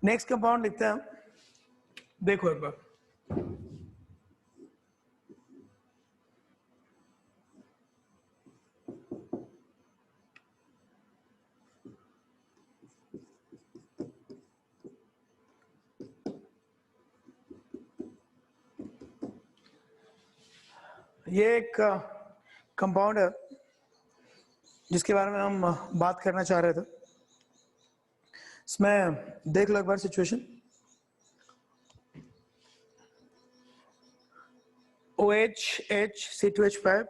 Next compound लिखते हैं हम, देखो एक बार। ये एक कंपाउंड है जिसके बारे में हम बात करना चाह रहे थे। इसमें देख लो एक बार situation. OH, H, C2H5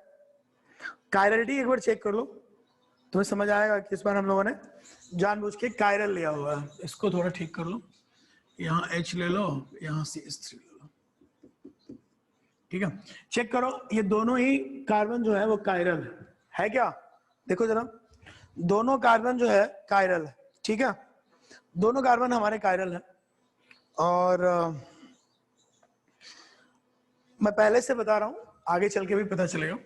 chirality एक बार चेक कर लो, तुम्हें समझ आएगा कि इस बार हम लोगों ने जानबूझ के कायरल लिया हुआ है। इसको थोड़ा ठीक कर लो, यहाँ H ले लो, यहाँ CH3 ले लो, ठीक है। चेक करो ये दोनों ही कार्बन जो है वो कायरल है क्या? देखो जरा, दोनों कार्बन जो है कायरल है, ठीक है। दोनों कार्बन हमारे कायरल है और मैं पहले से बता रहा हूं, आगे चल के भी पता चलेगा।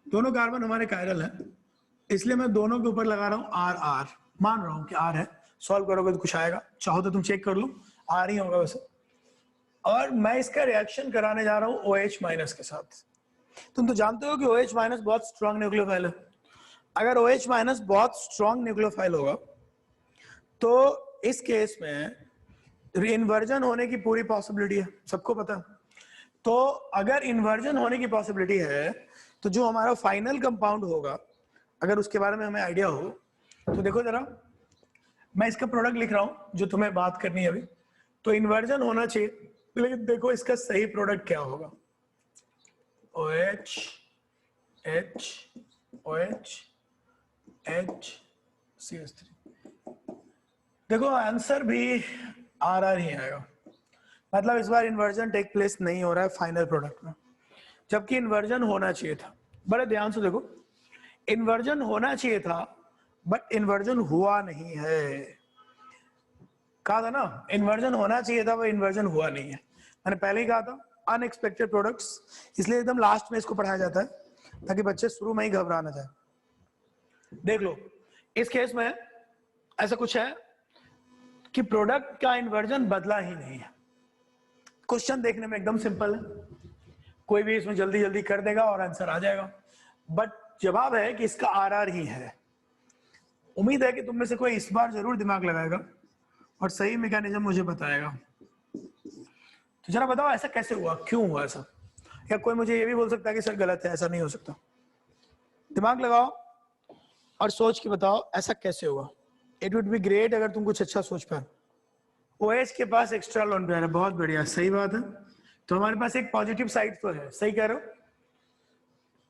दोनों कार्बन हमारे कायरल है, इसलिए मैं दोनों के ऊपर लगा रहा हूं आर आर, मान रहा हूं कि आर है। सॉल्व करोगे तो कुछ आएगा, चाहो तो तुम चेक कर लो, आर ही होगा वैसे। और मैं इसका रिएक्शन कराने जा रहा हूं OH माइनस के साथ। तुम तो जानते हो कि OH माइनस बहुत स्ट्रॉन्ग न्यूक्लियोफाइल है। अगर OH माइनस बहुत स्ट्रॉन्ग न्यूक्लियोफाइल होगा तो इस केस में इन्वर्जन होने की पूरी पॉसिबिलिटी है, सबको पता है। तो अगर इन्वर्जन होने की पॉसिबिलिटी है तो जो हमारा फाइनल कंपाउंड होगा, अगर उसके बारे में हमें आइडिया हो तो देखो जरा, मैं इसका प्रोडक्ट लिख रहा हूं जो तुम्हें बात करनी है अभी। तो इन्वर्जन होना चाहिए, लेकिन देखो इसका सही प्रोडक्ट क्या होगा। OH, H, OH, H, CH3। देखो आंसर भी आर आर ही आएगा। मतलब इस बार इन्वर्जन टेक प्लेस नहीं हो रहा है फाइनल प्रोडक्ट में, जबकि इन्वर्जन होना चाहिए था। बड़े ध्यान से देखो, इन्वर्जन होना चाहिए था बट इन्वर्जन हुआ नहीं है। कहा था ना इन्वर्जन होना चाहिए था, वो इन्वर्जन हुआ नहीं है। मैंने पहले ही कहा था अनएक्सपेक्टेड प्रोडक्ट्स, इसलिए एकदम लास्ट में इसको पढ़ाया जाता है ताकि बच्चे शुरू में ही घबरा ना जाए। देख लो इस केस में ऐसा कुछ है कि प्रोडक्ट का इन्वर्जन बदला ही नहीं है। क्वेश्चन देखने में एकदम सिंपल है, कोई भी इसमें जल्दी जल्दी कर देगा और आंसर आ जाएगा, बट जवाब है कि इसका आर आर ही है। उम्मीद है कि तुम में से कोई इस बार जरूर दिमाग लगाएगा और सही मैकेनिज्म मुझे बताएगा। तो जरा बताओ ऐसा कैसे हुआ, क्यों हुआ ऐसा? या कोई मुझे ये भी बोल सकता है कि सर गलत है, ऐसा नहीं हो सकता। दिमाग लगाओ और सोच के बताओ ऐसा कैसे हुआ। इट वुड बी ग्रेट अगर तुम कुछ अच्छा सोच पाए। OH के पास एक्स्ट्रा लोन पेयर है, बहुत बढ़िया, सही बात है। तो हमारे पास एक पॉजिटिव साइड तो है, सही कह रहे हो।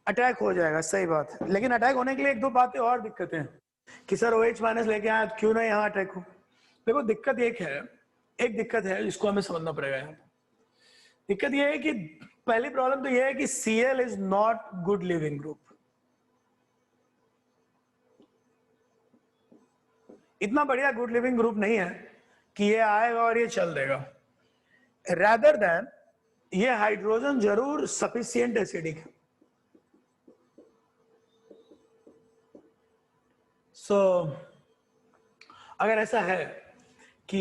अटैक हो जाएगा, सही बात है, लेकिन अटैक होने के लिए एक दो बातें और दिक्कतें हैं कि सर OH माइनस लेके आया क्यों ना यहाँ अटैक हो। देखो दिक्कत एक दिक्कत है जिसको हमें समझना पड़ेगा यहाँ। दिक्कत यह है कि पहली प्रॉब्लम तो यह है कि Cl is not good leaving group. इतना बढ़िया गुड लिविंग ग्रुप नहीं है कि ये आएगा और ये चल देगा। रादर देन ये हाइड्रोजन जरूर सफिशिएंट एसिडिक है। सो अगर ऐसा है कि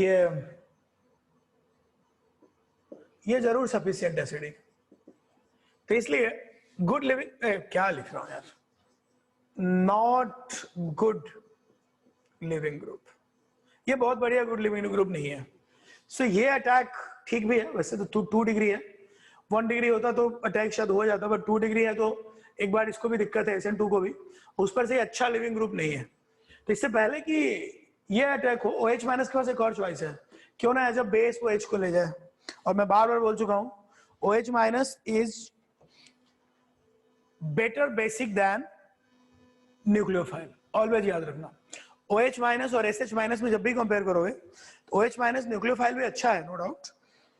ये जरूर सफिशिएंट एसिडिक, तो इसलिए गुड लिविंग क्या लिख रहा हूं यार, नॉट गुड लिविंग ग्रुप, ये बहुत बढ़िया गुड लिविंग ग्रुप नहीं है। सो ये अटैक ठीक भी है वैसे तो 2 डिग्री है, 1 डिग्री होता तो अटैक शायद हो जाता, बट 2 डिग्री है तो एक बार इसको भी दिक्कत है, SN2 को भी, उस पर से अच्छा लिविंग ग्रुप नहीं है। तो इससे पहले कि ये अटैक हो, OH माइनस के पास एक और चॉइस है, क्यों ना एज अ बेस वो H को ले जाए। और मैं बार बार बोल चुका हूं OH minus is better basic then nucleophile, always याद रखना। OH माइनस और SH माइनस में जब भी कंपेयर करोगे तो OH माइनस न्यूक्लियोफाइल भी अच्छा है, नो डाउट,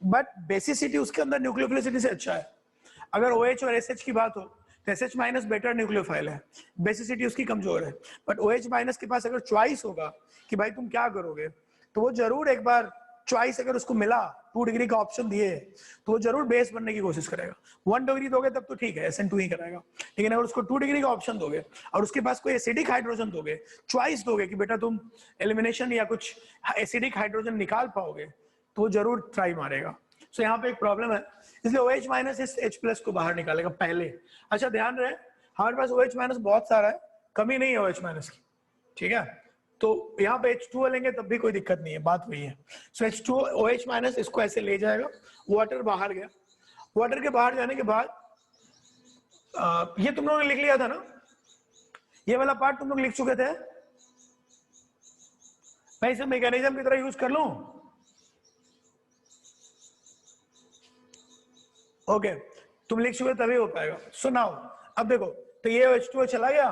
बट बेसिसिटी उसके अंदर न्यूक्लियोफिलिसिटी से अच्छा है। अगर OH और SH की बात हो तो SH माइनस बेटर न्यूक्लियोफाइल है, बेसिसिटी उसकी कमजोर है। बट OH माइनस के पास अगर चॉइस होगा कि भाई तुम क्या करोगे, तो वो जरूर एक बार चॉइस अगर उसको मिला 2 डिग्री का ऑप्शन दिए तो वो जरूर बेस बनने की कोशिश करेगा। 1 डिग्री दोगे तब तो ठीक है, SN2 ही कराएगा, लेकिन अगर उसको 2 डिग्री का ऑप्शन दोगे और उसके पास कोई एसिडिक हाइड्रोजन दोगे, चॉइस दोगे कि बेटा तुम एलिमिनेशन या कुछ एसिडिक हाइड्रोजन निकाल पाओगे, तो वो जरूर ट्राई मारेगा। सो यहाँ पे एक प्रॉब्लम है, इसलिए OH माइनस इस H+ को बाहर निकालेगा पहले। अच्छा ध्यान रहे, हमारे पास OH माइनस बहुत सारा है, कमी नहीं है OH माइनस की, ठीक है। तो यहाँ पे H2O लेंगे तब भी कोई दिक्कत नहीं है, बात वही है। सो H2O OH माइनस इसको ऐसे ले जाएगा, वाटर बाहर गया। वाटर के बाहर जाने के बाद ये तुम लोगों ने लिख लिया था ना, ये वाला पार्ट तुम लोग लिख चुके थे, मैं इसे मैकेनिज्म की तरह यूज कर लूं। ओके, तुम लिख चुके तभी हो पाएगा। सो नाउ अब देखो, तो ये H2O चला गया,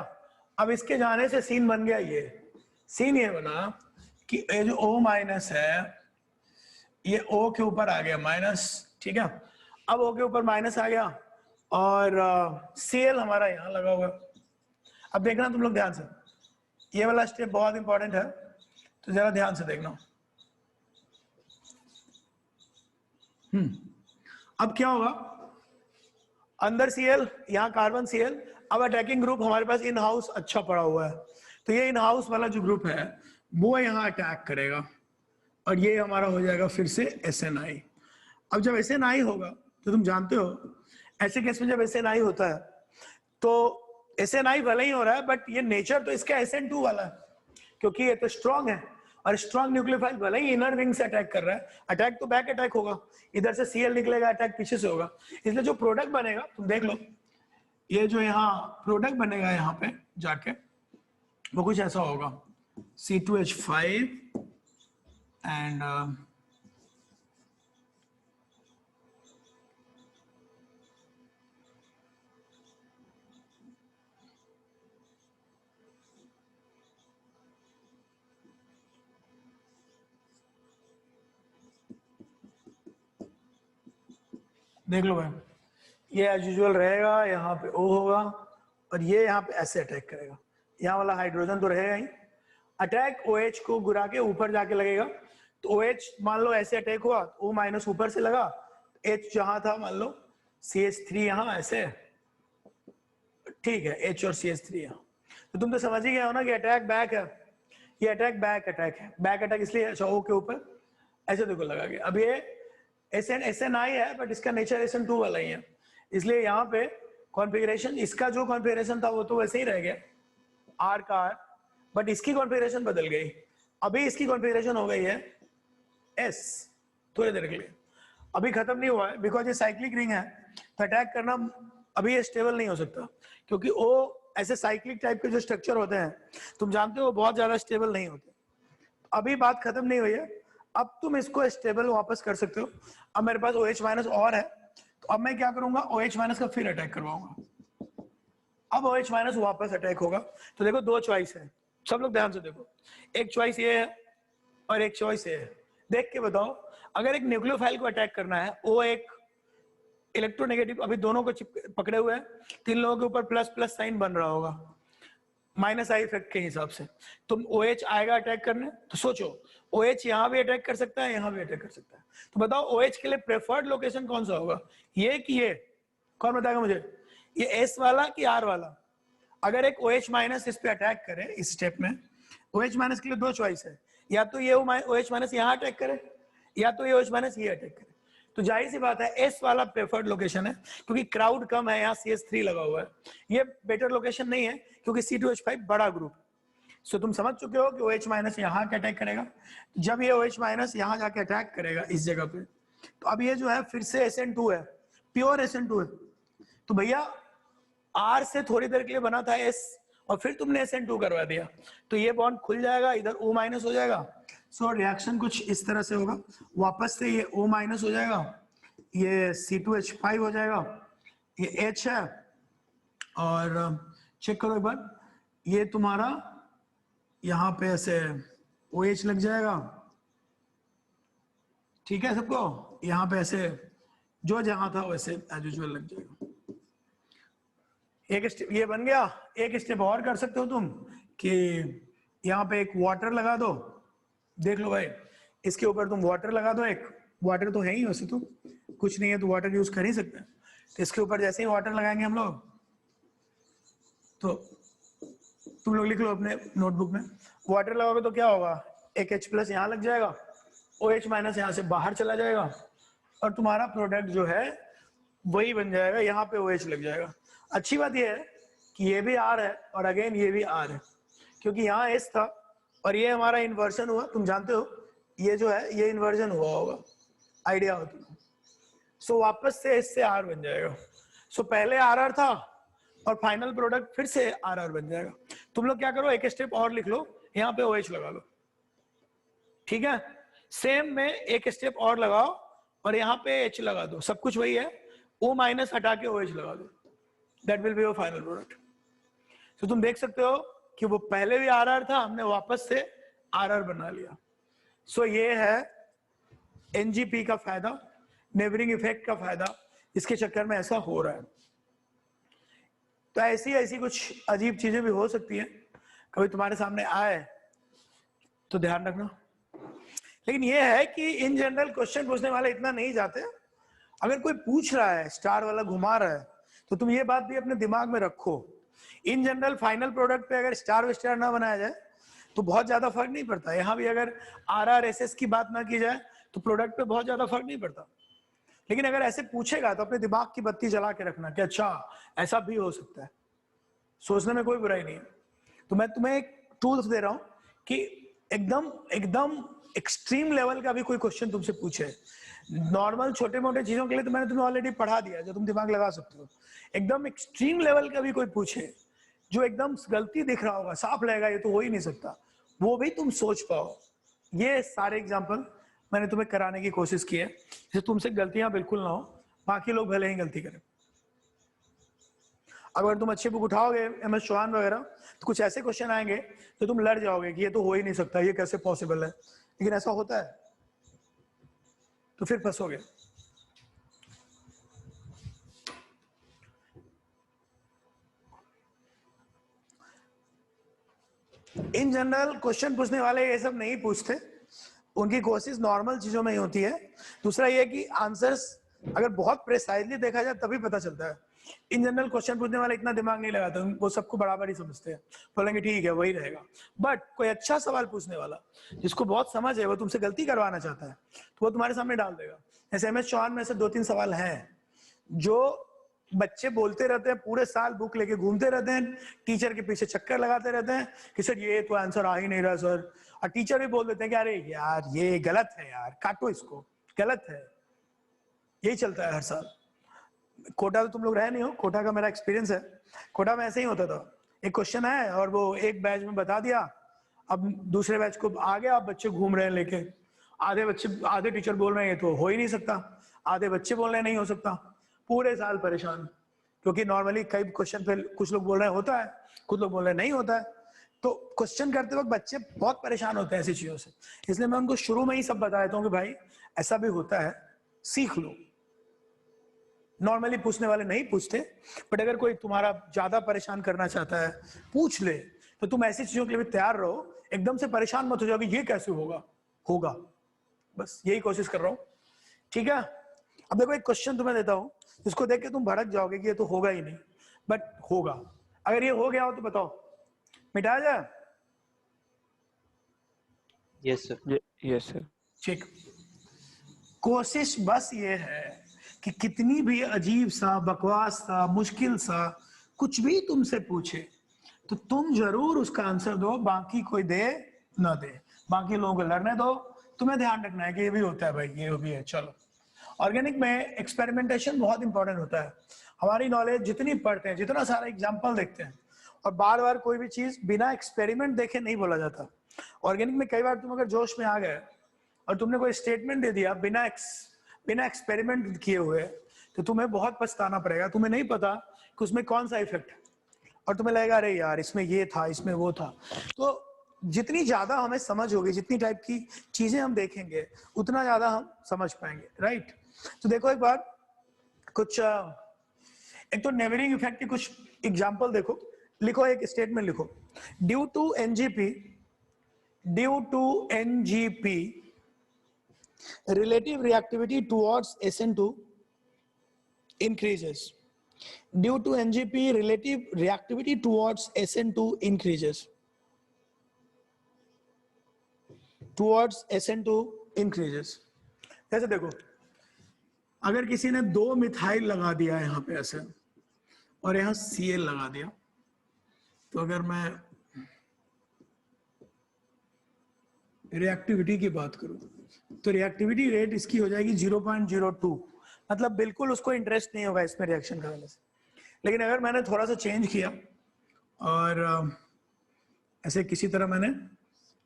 अब इसके जाने से सीन बन गया, ये सीन ये बना कि ये जो O माइनस है ये O के ऊपर आ गया माइनस, ठीक है। अब O के ऊपर माइनस आ गया और Cl हमारा यहाँ लगा हुआ। अब देखना तुम लोग ध्यान से, ये वाला स्टेप बहुत इंपॉर्टेंट है, तो जरा ध्यान से देखना। अब क्या होगा, अंदर Cl, यहाँ कार्बन Cl, अब अटैकिंग ग्रुप हमारे पास इन हाउस अच्छा पड़ा हुआ है, तो ये इन हाउस वाला जो ग्रुप है वो यहाँ अटैक करेगा और ये हमारा हो जाएगा फिर से SNI। अब जब SNI होगा तो तुम जानते हो ऐसे केस में जब SNI होता है तो SNI भले ही हो रहा है बट ये नेचर तो इसका SN2 वाला है, क्योंकि ये तो स्ट्रॉन्ग है और स्ट्रॉन्ग न्यूक्लियोफाइल भले ही इनर विंग से अटैक कर रहा है, अटैक तो बैक अटैक होगा, इधर से Cl निकलेगा, अटैक पीछे से होगा। इसलिए जो प्रोडक्ट बनेगा तुम देख लो, ये जो यहाँ प्रोडक्ट बनेगा यहाँ पे जाके वो कुछ ऐसा होगा, C2H5 एंड देख लो भाई, ये एज यूजुअल रहेगा, यहाँ पे O होगा और ये यहाँ पे ऐसे अटैक करेगा, यहाँ वाला हाइड्रोजन तो रहेगा ही, अटैक OH को गिरा के ऊपर जाके लगेगा, तो OH मान लो ऐसे अटैक हुआ, O माइनस ऊपर से लगा, H जहां था मान लो CH3 यहाँ ऐसे, ठीक है, H और CH3 यहाँ, तो तुम तो समझ ही गए हो ना कि अटैक बैक है, ये अटैक बैक अटैक है, बैक अटैक इसलिए अच्छा O के ऊपर ऐसे देखो लगा गया। अब ये SNI है बट इसका नेचर SN2 वाला ही है, इसलिए यहाँ पे कॉन्फ़िगरेशन, इसका जो कॉन्फ़िगरेशन था वो तो वैसे ही रह गया R का R, बट इसकी कॉन्फ़िगरेशन बदल गई, अभी इसकी कॉन्फ़िगरेशन हो गई है S। थोड़ी देर के लिए, अभी खत्म नहीं हुआ है बिकॉज ये साइक्लिक रिंग है, तो अटैक करना अभी ये स्टेबल नहीं हो सकता, क्योंकि वो ऐसे साइक्लिक टाइप के जो स्ट्रक्चर होते हैं तुम जानते हो बहुत ज्यादा स्टेबल नहीं होते। अभी बात खत्म नहीं हुई है, अब तुम इसको स्टेबल वापस कर सकते हो। अब मेरे पास OH माइनस और है, तो अब मैं क्या करूंगा, OH माइनस का फिर अटैक करवाऊंगा। अब OH माइनस वापस अटैक होगा, तो देखो दो चॉइस है, सब लोग ध्यान से देखो, एक चॉइस ये है और एक चॉइस ये है। देख के बताओ, अगर एक न्यूक्लियोफाइल को अटैक करना है, वो एक इलेक्ट्रोनेगेटिव, अभी दोनों को पकड़े हुए हैं, 3 लोगों के ऊपर प्लस प्लस साइन बन रहा होगा माइनस आई इफेक्ट के हिसाब से, तुम OH आएगा अटैक करने, तो सोचो OH यहाँ भी अटैक कर सकता है, यहाँ भी अटैक कर सकता है, तो बताओ OH के लिए प्रेफर्ड लोकेशन कौन सा होगा, ये कि ये, कौन बताएगा मुझे, ये S वाला कि R वाला। अगर एक OH माइनस इस पे अटैक करे इस स्टेप में, OH माइनस के लिए दो चॉइस है, या तो ये OH माइनस यहाँ अटैक करे या तो ये OH माइनस ये अटैक करे, तो जाहिर सी बात है S वाला प्रेफर्ड लोकेशन है, क्योंकि क्राउड कम है, यहाँ CH3 लगा हुआ है, ये बेटर लोकेशन नहीं है क्योंकि C2H5 बड़ा ग्रुप है। सो तुम समझ चुके हो कि OH माइनस यहाँ के अटैक करेगा, जब ये OH माइनस यहाँ जाके अटैक करेगा इस जगह पे, तो अब ये जो है फिर से SN2 है, प्योर SN2 है, तो भैया R से थोड़ी देर के लिए बना था S और फिर तुमने SN2 करवा दिया, तो ये बॉन्ड खुल जाएगा, इधर O माइनस हो जाएगा। सो रिएक्शन कुछ इस तरह से होगा, वापस से ये O माइनस हो जाएगा, ये C2H5 हो जाएगा, ये H है, और चेक करो एक बार, ये तुम्हारा यहाँ पे ऐसे OH लग जाएगा, ठीक है सबको, यहाँ पे ऐसे जो जहां था वैसे एज यूजुअल लग जाएगा। एक स्टेप ये बन गया, एक स्टेप और कर सकते हो तुम कि यहाँ पे एक वाटर लगा दो, देख लो भाई, इसके ऊपर तुम वाटर लगा दो, एक वाटर तो है ही वैसे तो, कुछ नहीं है तो वाटर यूज कर ही सकते हैं। तो इसके ऊपर जैसे ही वाटर लगाएंगे हम लोग, तो तुम लोग लिख लो अपने नोटबुक में, वाटर लगाओगे तो क्या होगा, एक H+ यहाँ लग जाएगा, OH- यहाँ से बाहर चला जाएगा, और तुम्हारा प्रोडक्ट जो है वही बन जाएगा, यहाँ पे OH लग जाएगा। अच्छी बात यह है कि ये भी R है और अगेन ये भी R है, क्योंकि यहाँ H था और ये हमारा इन्वर्जन हुआ, तुम जानते हो ये जो है ये इन्वर्जन हुआ होगा, आइडिया हो तुमको। सो वापस से H से R बन जाएगा। सो पहले RR था और फाइनल प्रोडक्ट फिर से RR बन जाएगा। तुम लोग क्या करो, एक स्टेप और लिख लो, यहाँ पे OH लगा लो, ठीक है। सेम में एक स्टेप और लगाओ और यहाँ पे H लगा दो, सब कुछ वही है, O- हटा के OH लगा दो, that will be your final product. तो तुम देख सकते हो कि वो पहले भी RR था, हमने वापस से RR बना लिया। सो ये है NGP का फायदा, नेबरिंग इफेक्ट का फायदा, इसके चक्कर में ऐसा हो रहा है। तो ऐसी ऐसी कुछ अजीब चीजें भी हो सकती हैं, कभी तुम्हारे सामने आए तो ध्यान रखना। लेकिन ये है कि इन जनरल क्वेश्चन पूछने वाले इतना नहीं जाते। अगर कोई पूछ रहा है, स्टार वाला घुमा रहा है, तो तुम ये बात भी अपने दिमाग में रखो, इन जनरल फाइनल प्रोडक्ट पे अगर स्टार विस्टार ना बनाया जाए तो बहुत ज्यादा फर्क नहीं पड़ता। यहाँ भी अगर RRSS की बात ना की जाए तो प्रोडक्ट पे बहुत ज्यादा फर्क नहीं पड़ता। लेकिन अगर ऐसे पूछेगा तो अपने दिमाग की बत्ती जला के रखना कि अच्छा ऐसा भी हो सकता है, सोचने में कोई बुराई नहीं है। तो मैं तुम्हें एक टूल्स दे रहा हूं कि एकदम एकदम एक्सट्रीम लेवल का भी कोई क्वेश्चन तुमसे पूछे, नॉर्मल छोटे मोटे चीजों के लिए तो मैंने तुम्हें ऑलरेडी पढ़ा दिया जो तुम दिमाग लगा सकते हो, एकदम एक्सट्रीम लेवल का भी कोई पूछे जो एकदम गलती दिख रहा होगा, साफ लगेगा ये तो हो ही नहीं सकता, वो भी तुम सोच पाओ, ये सारे एग्जाम्पल मैंने तुम्हें कराने की कोशिश की है, जिससे तुमसे गलतियां बिल्कुल ना हो, बाकी लोग भले ही गलती करें। अगर तुम अच्छी बुक उठाओगे MS चौहान वगैरह, तो कुछ ऐसे क्वेश्चन आएंगे तो तुम लड़ जाओगे कि ये तो हो ही नहीं सकता, ये कैसे पॉसिबल है, लेकिन ऐसा होता है तो फिर फंसोगे। इन जनरल क्वेश्चन पूछने वाले ये सब नहीं पूछते, उनकी कोशिश नॉर्मल चीजों में ही होती है। दूसरा ये कि आंसर्स अगर बहुत प्रिसाइजली देखा जाए तभी पता चलता है। इन जनरल क्वेश्चन पूछने वाले इतना दिमाग नहीं लगाते, वो सबको बराबर ही समझते हैं, बोलेंगे ठीक है वही रहेगा। बट कोई अच्छा सवाल पूछने वाला जिसको बहुत समझ है, वो तुमसे गलती करवाना चाहता है, तो वो तुम्हारे सामने डाल देगा। ऐसे MS चौहान में से 2-3 सवाल हैं जो बच्चे बोलते रहते हैं, पूरे साल बुक लेके घूमते रहते हैं, टीचर के पीछे चक्कर लगाते रहते हैं कि सर ये तो आंसर आ ही नहीं रहा सर, और टीचर भी बोल देते हैं कि अरे यार ये गलत है यार, काटो इसको, गलत है। यही चलता है हर साल। कोटा तो तुम लोग रहे नहीं हो, कोटा का मेरा एक्सपीरियंस है, कोटा में ऐसे ही होता था, एक क्वेश्चन है और वो एक बैच में बता दिया, अब दूसरे बैच को आ गया, अब बच्चे घूम रहे हैं लेके, आधे टीचर बोल रहे हैं ये तो हो ही नहीं सकता, आधे बच्चे बोल रहे हैं नहीं हो सकता, पूरे साल परेशान। क्योंकि नॉर्मली कई क्वेश्चन पे कुछ लोग बोल रहे हैं होता है, कुछ लोग बोल रहे हैं नहीं होता है, तो क्वेश्चन करते वक्त बच्चे बहुत परेशान होते हैं ऐसी चीजों से। इसलिए मैं उनको शुरू में ही सब बता देता हूँ कि भाई ऐसा भी होता है, सीख लो। नॉर्मली पूछने वाले नहीं पूछते, बट अगर कोई तुम्हारा ज्यादा परेशान करना चाहता है पूछ ले, तो तुम ऐसी चीजों के लिए भी तैयार रहो, एकदम से परेशान मत हो जाओ कि ये कैसे होगा, होगा, बस यही कोशिश कर रहा हूं, ठीक है। अब देखो एक क्वेश्चन तुम्हें देता हूं, जिसको देख के तुम भड़क जाओगे कि ये तो होगा ही नहीं, बट होगा। अगर ये हो गया हो तो बताओ, मिटाया जाए? Yes sir. Yes sir. ठीक, कोशिश बस ये है कि कितनी भी अजीब सा, बकवास सा, मुश्किल सा कुछ भी तुमसे पूछे तो तुम जरूर उसका आंसर दो, बाकी कोई दे ना दे, बाकी लोगों को लड़ने दो। तुम्हें ध्यान रखना है कि ये भी होता है भाई, ये भी है। चलो, ऑर्गेनिक में एक्सपेरिमेंटेशन बहुत इंपॉर्टेंट होता है। हमारी नॉलेज जितनी पढ़ते हैं, जितना सारा एग्जाम्पल देखते हैं, और बार बार कोई भी चीज बिना एक्सपेरिमेंट देखे नहीं बोला जाता। ऑर्गेनिक में कई बार तुम अगर जोश में आ गए और तुमने कोई स्टेटमेंट दे दिया बिना एक्सपेरिमेंट किए हुए, तो तुम्हें बहुत पछताना पड़ेगा। तुम्हें नहीं पता कि उसमें कौन सा इफेक्ट है, और तुम्हें लगेगा अरे यार इसमें ये था, इसमें वो था। तो जितनी ज्यादा हमें समझ होगी, जितनी टाइप की चीजें हम देखेंगे, उतना ज्यादा हम समझ पाएंगे, राइट। तो देखो एक बार कुछ एक तो नेबरिंग इफेक्ट के कुछ एग्जांपल देखो, लिखो, एक स्टेटमेंट लिखो, due to NGP relative reactivity towards SN2 increases. Due to NGP, relative reactivity towards SN2 increases. Towards SN2 increases. जैसे देखो, अगर किसी ने 2 मिथाइल लगा दिया है यहाँ पे ऐसे और यहाँ Cl लगा दिया, तो अगर मैं रिएक्टिविटी की बात करूं तो रिएक्टिविटी रेट इसकी हो जाएगी 0.02, मतलब बिल्कुल उसको इंटरेस्ट नहीं होगा इसमें रिएक्शन करने से। लेकिन अगर मैंने थोड़ा सा चेंज किया और ऐसे किसी तरह मैंने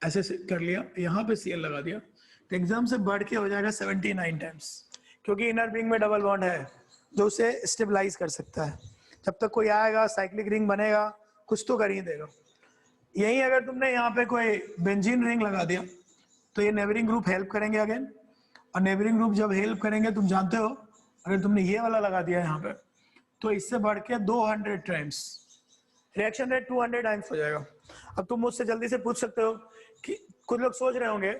ऐसे कर लिया, यहाँ पे Cl लगा दिया, तो एग्जाम से बढ़ के हो जाएगा 79 टाइम्स, क्योंकि इनर रिंग में डबल बॉन्ड है जो उसे स्टेबलाइज कर सकता है। जब तक कोई आएगा साइक्लिक रिंग बनेगा, कुछ तो कर ही देगा। यही अगर तुमने यहाँ पे कोई बेंजीन रिंग लगा दिया तो ये नेबरिंग ग्रुप हेल्प करेंगे अगेन, और नेबरिंग ग्रुप जब हेल्प करेंगे, तुम जानते हो अगर तुमने ये वाला लगा दिया यहाँ पे तो इससे बढ़ के 200 टाइम्स रिएक्शन रेट 200 टाइम्स हो जाएगा। अब तुम मुझसे जल्दी से पूछ सकते हो कि कुछ लोग सोच रहे होंगे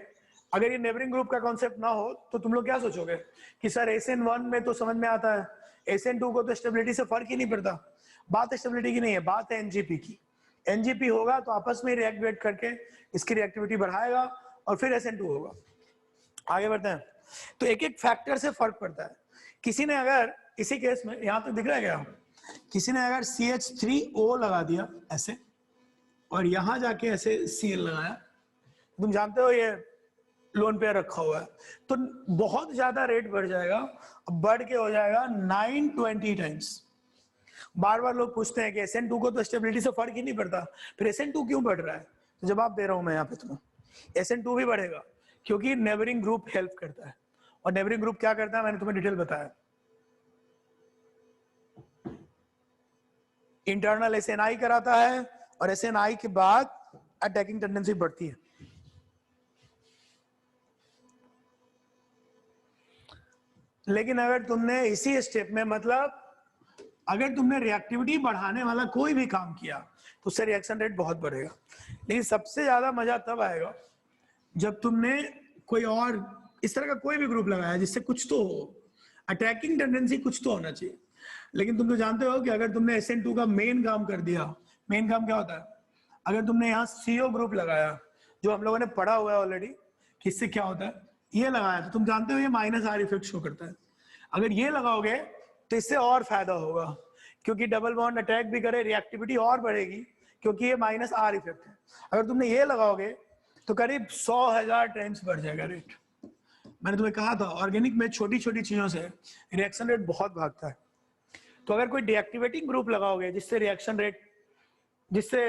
अगर ये नेबरिंग ग्रुप का कॉन्सेप्ट ना हो तो तुम लोग क्या सोचोगे कि सर SN1 में तो समझ में आता है, SN2 को तो स्टेबिलिटी से फर्क ही नहीं पड़ता। बात स्टेबिलिटी की नहीं है, बात है NGP की। NGP होगा तो आपस में रिएक्ट करके इसकी रिएक्टिविटी बढ़ाएगा और फिर SN2 होगा। आगे बढ़ते हैं। तो एक एक फैक्टर से फर्क पड़ता है। किसी ने अगर इसी केस में यहां तक दिख रहा है क्या, किसी ने अगर CH3O लगा दिया ऐसे और यहां जाके ऐसे Cl लगाया, तुम जानते हो ये लोन पेयर रखा हुआ है, तो बहुत ज्यादा रेट बढ़ जाएगा, बढ़ के हो जाएगा 920 टाइम्स। बार बार लोग पूछते हैं कि SN2 को तो स्टेबिलिटी से फर्क ही नहीं पड़ता, फिर SN2 क्यों बढ़ रहा है? तो जवाब दे रहा हूं मैं यहाँ पे तुम्हें, SN2 भी बढ़ेगा क्योंकि नेबरिंग ग्रुप हेल्प करता है। और नेबरिंग ग्रुप क्या करता है मैंने तुम्हें डिटेल बताया। इंटरनल SNI कराता है और SNI के बाद अटैकिंग टेंडेंसी बढ़ती है। लेकिन अगर तुमने इसी स्टेप में, मतलब अगर तुमने रिएक्टिविटी बढ़ाने वाला कोई भी काम किया तो उससे रिएक्शन रेट बहुत बढ़ेगा। लेकिन सबसे ज्यादा मजा तब आएगा जब तुमने कोई और इस तरह का कोई भी ग्रुप लगाया जिससे कुछ तो हो, अटैकिंग टेंडेंसी कुछ तो होना चाहिए। लेकिन तुम तो जानते हो कि अगर तुमने SN2 का मेन काम कर दिया, मेन काम क्या होता है, अगर तुमने यहाँ CO ग्रुप लगाया जो हम लोगों ने पढ़ा हुआ है ऑलरेडी कि इससे क्या होता है, ये लगाया तो तुम जानते हो ये -R इफेक्ट शो करता है। अगर ये लगाओगे तो इससे और फायदा होगा, क्योंकि डबल बॉन्ड अटैक भी करे, रिएक्टिविटी और बढ़ेगी क्योंकि ये -R इफेक्ट है। अगर तुमने ये लगाओगे तो करीब 100,000 टाइम्स बढ़ जाएगा रेट। मैंने तुम्हें कहा था ऑर्गेनिक में छोटी छोटी चीजों से रिएक्शन रेट बहुत भागता है। तो अगर कोई डीएक्टिवेटिंग ग्रुप लगाओगे जिससे रिएक्शन रेट, जिससे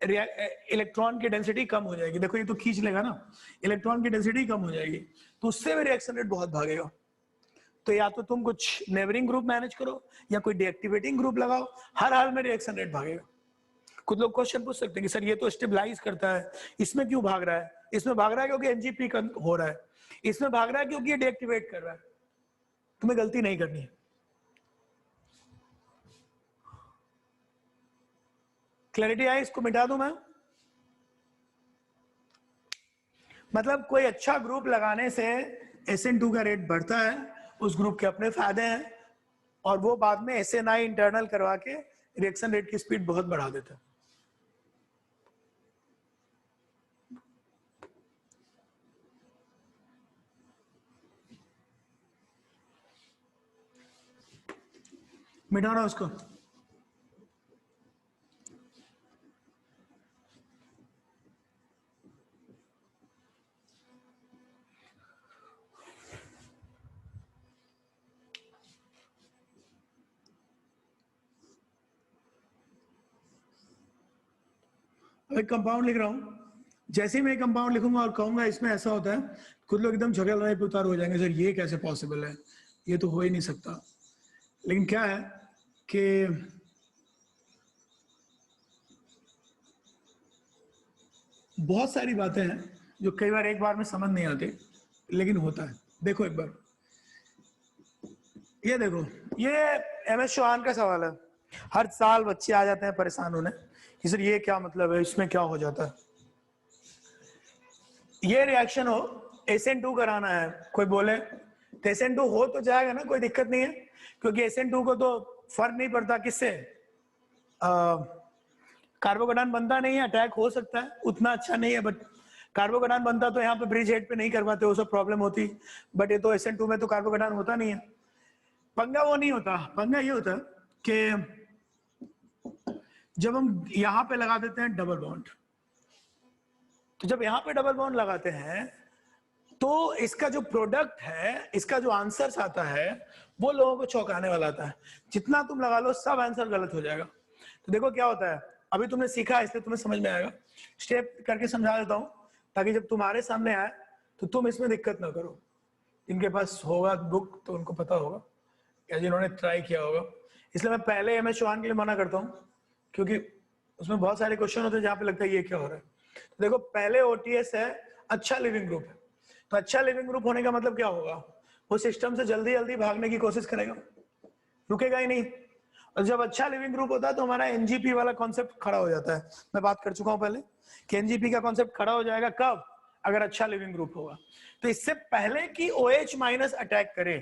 इलेक्ट्रॉन की डेंसिटी कम हो जाएगी, देखो ये तो खींच लेगा ना, इलेक्ट्रॉन की डेंसिटी कम हो जाएगी, तो उससे भी रिएक्शन रेट बहुत भागेगा। तो या तो तुम कुछ नेबरिंग ग्रुप मैनेज करो या कोई डीएक्टिवेटिंग ग्रुप लगाओ, हर हाल में रिएक्शन रेट भागेगा। कुछ लोग क्वेश्चन पूछ सकते हैं कि सर ये तो स्टेबलाइज करता है, इसमें क्यों भाग रहा है? इसमें भाग रहा है क्योंकि एनजीपी हो रहा है, इसमें भाग रहा है क्योंकि ये डीएक्टिवेट कर रहा है। तुम्हें गलती नहीं करनी है। क्लैरिटी आई? इसको मिटा दूं मैं? मतलब कोई अच्छा ग्रुप लगाने से SN2 का रेट बढ़ता है, उस ग्रुप के अपने फायदे हैं, और वो बाद में SNI इंटरनल करवा के रिएक्शन रेट की स्पीड बहुत बढ़ा देता है। मिटाना उसको। एक कंपाउंड लिख रहा हूं, जैसे ही मैं कंपाउंड लिखूंगा और कहूंगा इसमें ऐसा होता है, खुद लोग एकदम झगड़ने पे उतार हो जाएंगे, सर ये कैसे पॉसिबल है, ये तो हो ही नहीं सकता। लेकिन क्या है कि बहुत सारी बातें हैं जो कई बार एक बार में समझ नहीं आती, लेकिन होता है। देखो एक बार ये देखो, ये MS चौहान का सवाल है। हर साल बच्चे आ जाते हैं परेशान होने कि सर ये क्या मतलब है, इसमें क्या हो जाता है। ये रिएक्शन हो SN2 कराना है, कोई बोले तो SN2 हो तो जाएगा ना, कोई दिक्कत नहीं है, क्योंकि SN2 को तो फर्क नहीं पड़ता किससे, कार्बोकटान बनता नहीं है, अटैक हो सकता है, उतना अच्छा नहीं है, बट कार्बोकटान बनता तो यहाँ पे ब्रिज हेड पे नहीं करवाते, वो सब प्रॉब्लम होती, बट ये तो SN2 में तो कार्बोकटान होता नहीं है। पंगा वो नहीं होता, पंगा ये होता कि जब हम यहाँ पे लगा देते हैं डबल बॉन्ड, तो जब यहाँ पे डबल बॉन्ड लगाते हैं तो इसका जो प्रोडक्ट है, इसका जो आंसर आता है वो लोगों को चौंकाने वाला आता है। जितना तुम लगा लो सब आंसर गलत हो जाएगा। तो देखो क्या होता है, अभी तुमने सीखा इसलिए तुम्हें समझ में आएगा, स्टेप करके समझा देता हूँ ताकि जब तुम्हारे सामने आए तो तुम इसमें दिक्कत ना करो। जिनके पास होगा बुक तो उनको पता होगा, या जिन्होंने ट्राई किया होगा। इसलिए मैं पहले MS चौहान के लिए मना करता हूँ, क्योंकि उसमें बहुत सारे क्वेश्चन होते हैं जहाँ पे लगता है ये क्या हो रहा है। तो देखो पहले OTS है अच्छा लिविंग ग्रुप है, तो अच्छा लिविंग ग्रुप होने का मतलब क्या होगा, वो सिस्टम से जल्दी जल्दी भागने की कोशिश करेगा, रुकेगा ही नहीं। और जब अच्छा लिविंग ग्रुप होता है तो हमारा NGP वाला कॉन्सेप्ट खड़ा हो जाता है। मैं बात कर चुका हूं पहले कि NGP का कॉन्सेप्ट खड़ा हो जाएगा कब, अगर अच्छा लिविंग ग्रुप होगा। तो इससे पहले कि OH माइनस अटैक करे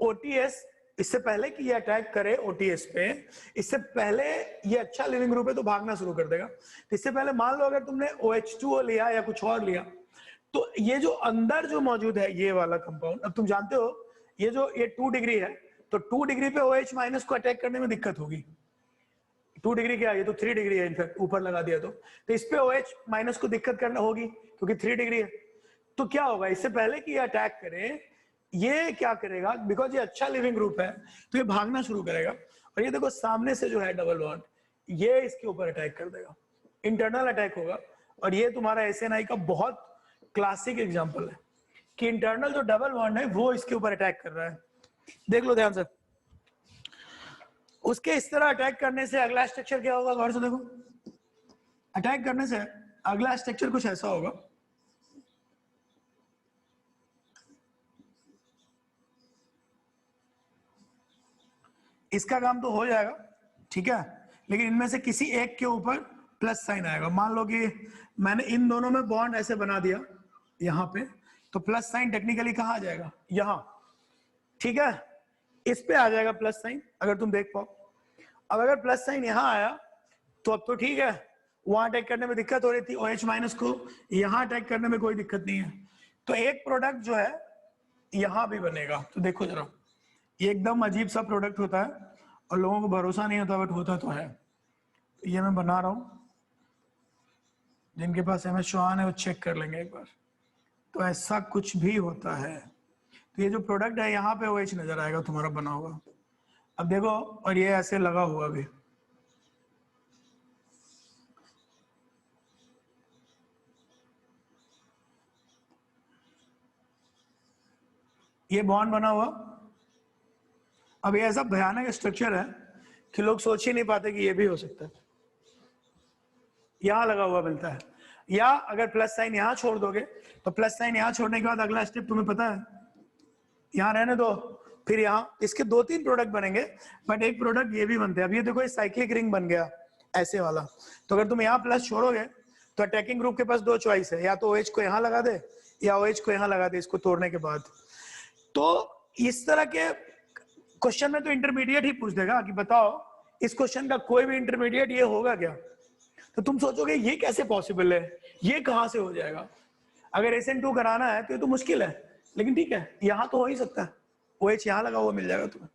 OTS, इससे पहले कि ये अटैक करे OTS पे, इससे पहले ये अच्छा लिविंग ग्रुप है तो भागना शुरू कर देगा। तो इससे पहले मान लो अगर तुमने OH2O लिया या कुछ और लिया, तो ये जो अंदर जो मौजूद है ये वाला कंपाउंड, अब तुम जानते हो ये जो ये 2 डिग्री है, तो 2 डिग्री पे OH माइनस को अटैक करने में दिक्कत होगी। 2 डिग्री क्या है, ये तो 3 डिग्री है, इनफैक्ट ऊपर लगा दिया तो इस पे OH माइनस को दिक्कत करना होगी क्योंकि 3 डिग्री है। तो क्या होगा, इससे पहले कि ये अटैक करे, ये क्या करेगा, बिकॉज ये अच्छा लिविंग ग्रुप है तो ये भागना शुरू करेगा। और ये देखो सामने से जो है डबल बॉन्ड, ये इसके ऊपर अटैक कर देगा, इंटरनल अटैक होगा। और ये तुम्हारा SNI का बहुत क्लासिक एग्जांपल है कि इंटरनल जो डबल बॉन्ड है वो इसके ऊपर अटैक कर रहा है। देख लो ध्यान से, उसके इस तरह अटैक करने से अगला स्ट्रक्चर क्या होगा, गौर से देखो। अटैक करने से अगला स्ट्रक्चर कुछ ऐसा होगा, इसका काम तो हो जाएगा, ठीक है, लेकिन इनमें से किसी एक के ऊपर प्लस साइन आएगा। मान लो कि मैंने इन दोनों में बॉन्ड ऐसे बना दिया यहाँ पे, तो प्लस साइन टेक्निकली कहाँ आ जाएगा, यहाँ, ठीक है, इस पे आ जाएगा प्लस साइन, अगर तुम देख पाओ। अब अगर प्लस साइन यहाँ आया तो अब तो ठीक है, वहां अटैक करने में दिक्कत हो रही थी OH माइनस को, यहाँ अटैक करने में कोई दिक्कत नहीं है। तो एक प्रोडक्ट जो है यहाँ भी बनेगा। तो देखो जरा, ये एकदम अजीब सा प्रोडक्ट होता है और लोगों को भरोसा नहीं होता, बट होता तो है। तो ये मैं बना रहा हूँ, जिनके पास MS चौहान है वो चेक कर लेंगे एक बार। तो ऐसा कुछ भी होता है। तो ये जो प्रोडक्ट है यहाँ पे OH नजर आएगा तुम्हारा बना हुआ। अब देखो, और ये ऐसे लगा हुआ भी, ये बॉन्ड बना हुआ। अब ये ऐसा भयानक स्ट्रक्चर है कि लोग सोच ही नहीं पाते कि ये भी हो सकता है। यहां लगा हुआ मिलता है, या अगर प्लस साइन यहां छोड़ दोगे तो प्लस साइन यहां छोड़ने के बाद अगला स्टेप तुम्हें पता है, यहां रहने दो, फिर यहाँ इसके 2-3 प्रोडक्ट बनेंगे, बट एक प्रोडक्ट ये भी बनते हैं। अब ये देखो, ये साइक्लिक रिंग बन गया ऐसे वाला। तो अगर तुम यहाँ प्लस छोड़ोगे तो अटैकिंग ग्रुप के पास 2 चॉइस है, या तो OH को यहाँ लगा दे या OH को यहाँ लगा दे इसको तोड़ने के बाद। तो इस तरह के क्वेश्चन में तो इंटरमीडिएट ही पूछ देगा कि बताओ इस क्वेश्चन का कोई भी इंटरमीडिएट ये होगा क्या। तो तुम सोचोगे ये कैसे पॉसिबल है, ये कहां से हो जाएगा। अगर SN2 कराना है तो ये तो मुश्किल है, लेकिन ठीक है यहां तो हो ही सकता है, OH यहां लगा हुआ मिल जाएगा तुम्हें।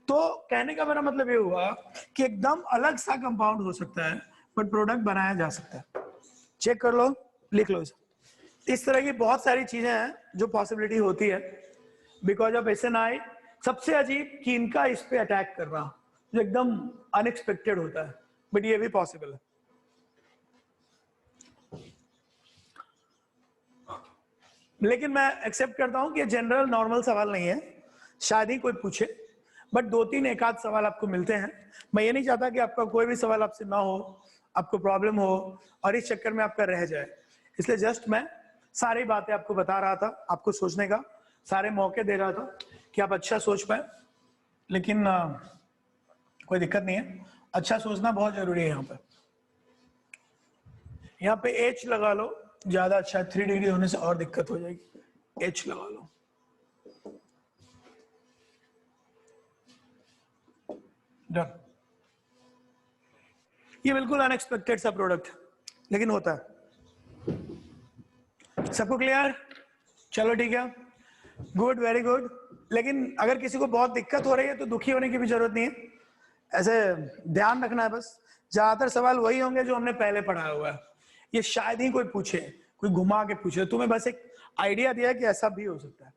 तो कहने का मेरा मतलब ये हुआ कि एकदम अलग सा कंपाउंड हो सकता है बट प्रोडक्ट बनाया जा सकता है। चेक कर लो, लिख लो इसे। इस तरह की बहुत सारी चीजें हैं जो पॉसिबिलिटी होती है बिकॉज ऑफ SNI। सबसे अजीब कि इनका इस पे अटैक करना जो एकदम अनएक्सपेक्टेड होता है, बट ये भी पॉसिबल है। लेकिन मैं एक्सेप्ट करता हूं कि ये जनरल नॉर्मल सवाल नहीं है, शायद ही कोई पूछे, बट 2-3 एक आध सवाल आपको मिलते हैं। मैं ये नहीं चाहता कि आपका कोई भी सवाल आपसे ना हो, आपको प्रॉब्लम हो और इस चक्कर में आपका रह जाए। इसलिए जस्ट मैं सारी बातें आपको बता रहा था, आपको सोचने का सारे मौके दे रहा था कि आप अच्छा सोच पाए। लेकिन कोई दिक्कत नहीं है, अच्छा सोचना बहुत जरूरी है। यहाँ पे H लगा लो, ज्यादा अच्छा है, 3 डिग्री होने से और दिक्कत हो जाएगी। एच लगा लो। डन। ये बिल्कुल अनएक्सपेक्टेड सा प्रोडक्ट, लेकिन होता है। सबको क्लियर? चलो ठीक है, गुड, वेरी गुड। लेकिन अगर किसी को बहुत दिक्कत हो रही है तो दुखी होने की भी जरूरत नहीं है, ऐसे ध्यान रखना है बस। ज्यादातर सवाल वही होंगे जो हमने पहले पढ़ा हुआ है, ये शायद ही कोई पूछे, कोई घुमा के पूछे। तुम्हें बस एक आइडिया दिया है कि ऐसा भी हो सकता है।